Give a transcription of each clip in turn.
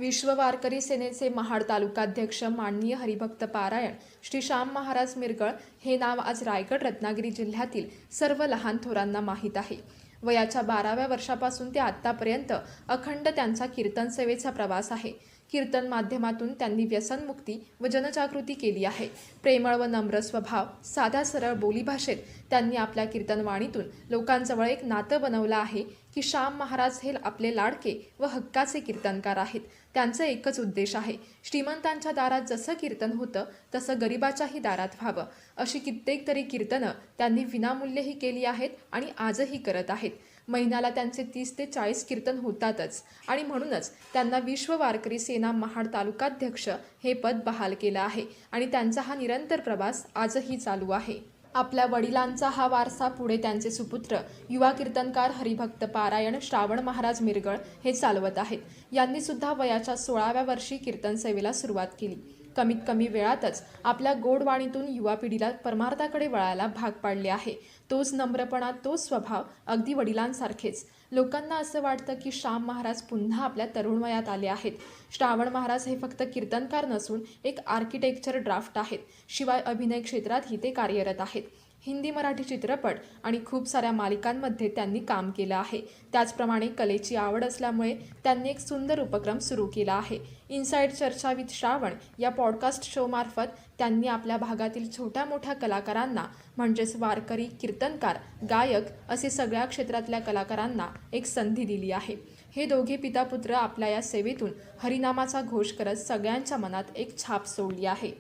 विश्व वारकरी सेनेचे महाड तालुकाध्यक्ष माननीय हरिभक्त पारायण श्री श्याम महाराज मिरगळ हे नाव आज रायगड रत्नागिरी जिल्ह्यातील सर्व लहान थोरांना माहीत आहे। वयाच्या 12व्या वर्षापासून ते आतापर्यंत अखंड त्यांचा कीर्तन सेवेचा प्रवास आहे। कीर्तन माध्यमातून त्यांनी व्यसनमुक्ती व जनजागृती केली आहे। प्रेमळ व नम्र स्वभाव, साध्या सरळ बोलीभाषेत त्यांनी आपल्या कीर्तनवाणीतून लोकांजवळ एक नातं बनवलं आहे की श्याम महाराज हे आपले लाडके व हक्काचे कीर्तनकार आहेत। त्यांचा एकच उद्देश आहे, श्रीमंतांच्या दारात जसं कीर्तन होतं तसं गरिबाच्याही दारात व्हावं। अशी कित्येक तरी कीर्तनं त्यांनी विनामूल्यही केली आहेत आणि आजही करत आहेत। महिन्याला त्यांचे 30 ते 40 कीर्तन होतातच आणि म्हणूनच त्यांना विश्व वारकरी सेना महाड तालुकाध्यक्ष हे पद बहाल केलं आहे आणि त्यांचा हा निरंतर प्रवास आजही चालू आहे। आपल्या वडिलांचा हा वारसा पुढे त्यांचे सुपुत्र युवा कीर्तनकार हरिभक्त पारायण श्रावण महाराज मिरगळ हे चालवत आहेत। यांनी सुद्धा वयाच्या 16व्या वर्षी कीर्तन सेवेला सुरुवात केली। कमीत कमी वेळातच आपल्या गोडवाणीतून युवा पिढीला परमार्थाकडे वळायला भाग पाडले आहे। तोच नम्रपणा, तोच स्वभाव अगदी वडिलांसारखेच। लोकांना असं वाटतं की श्याम महाराज पुन्हा आपल्या तरुण वयात आले आहेत। श्रावण महाराज हे फक्त कीर्तनकार नसून एक आर्किटेक्चर ड्राफ्ट आहेत। शिवाय अभिनय क्षेत्रातही ते कार्यरत आहेत। हिंदी मराठी चित्रपट आणि खूप साऱ्या मालिकांमध्ये त्यांनी काम केलं आहे। त्याचप्रमाणे कलेची आवड असल्यामुळे त्यांनी एक सुंदर उपक्रम सुरू केला आहे। इनसाइड चर्चा विथ श्रावण या पॉडकास्ट शो मार्फत त्यांनी आपल्या भागातील छोट्या मोठ्या कलाकारांना म्हणजेच वारकरी, कीर्तनकार, गायक असे सगळ्या क्षेत्रातल्या कलाकारांना एक संधी दिली आहे। हे दोघे पितापुत्र आपल्या या सेवेतून हरिनामाचा घोष करत सगळ्यांच्या मनात एक छाप सोडली आहे।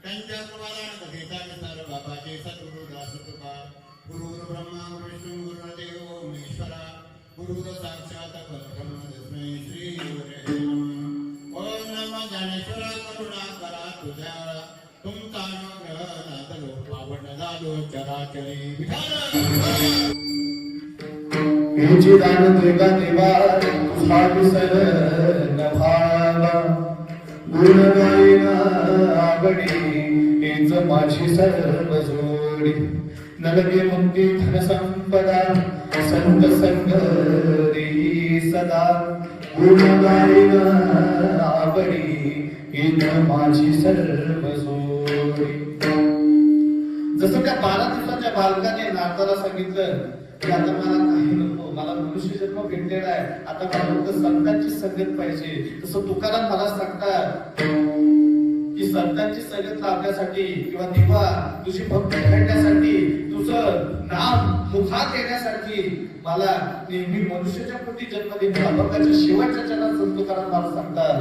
त्यांच्या कृपादान कथेचा विस्तार बाबाचे सद्गुरु दास कृपा गुरु ब्रह्मा गुरु विष्णू गुरुदेव महेश्वरा गुरु साक्षात परब्रह्म तस्मै श्री गुरुवे नमः। ओम नमः ज्ञानेश्वरा करुणा करा तुझ्या तुमचा अनुग्रह नादलो पावन झालो चराचरी विठाल तुझी दान देवा देवा तुझा विसर नभावा गुण गायना आवडी हेच माझी सर्व जोडी नलगे मुक्ती धन संपदा संत संग देई सदा गुण गायना आवडी हेच माझी सर्व जोडी। जसं त्या 12 दिवसाच्या बालकाने नारदाला सांगितलं की आता मला काही नको, मला मनुष्य जन्म भेटलेला आहे, आता मला फक्त संतांची संगत पाहिजे। तसं तुकाराम मला सांगतात की संतांची संगत लाभण्यासाठी किंवा देवा तुझी भक्ती घडण्यासाठी, तुझं नाम मुखात येण्यासाठी मला नेहमी मनुष्याच्या पोटी जन्म दे। भक्ताच्या शेवटच्या चरणात संत तुकाराम मला सांगतात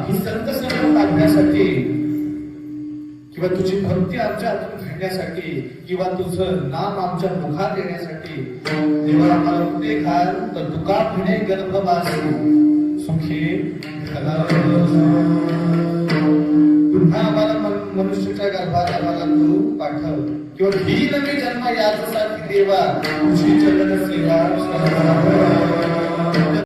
ही संत संगत लाभण्यासाठी किंवा तुझी भक्ती आमच्या हातून घडण्यासाठी किंवा तुझं नाम आमच्या मुखात येण्यासाठी देवा आम्हाला कुठे घाल तर तुका भिणे गर्भवासी सुखी पुन्हा आम्हाला मनुष्याच्या गर्भात आम्हाला तू पाठव किंवा ही नवी जन्म यासाठी देवा तुझी चरण सेवा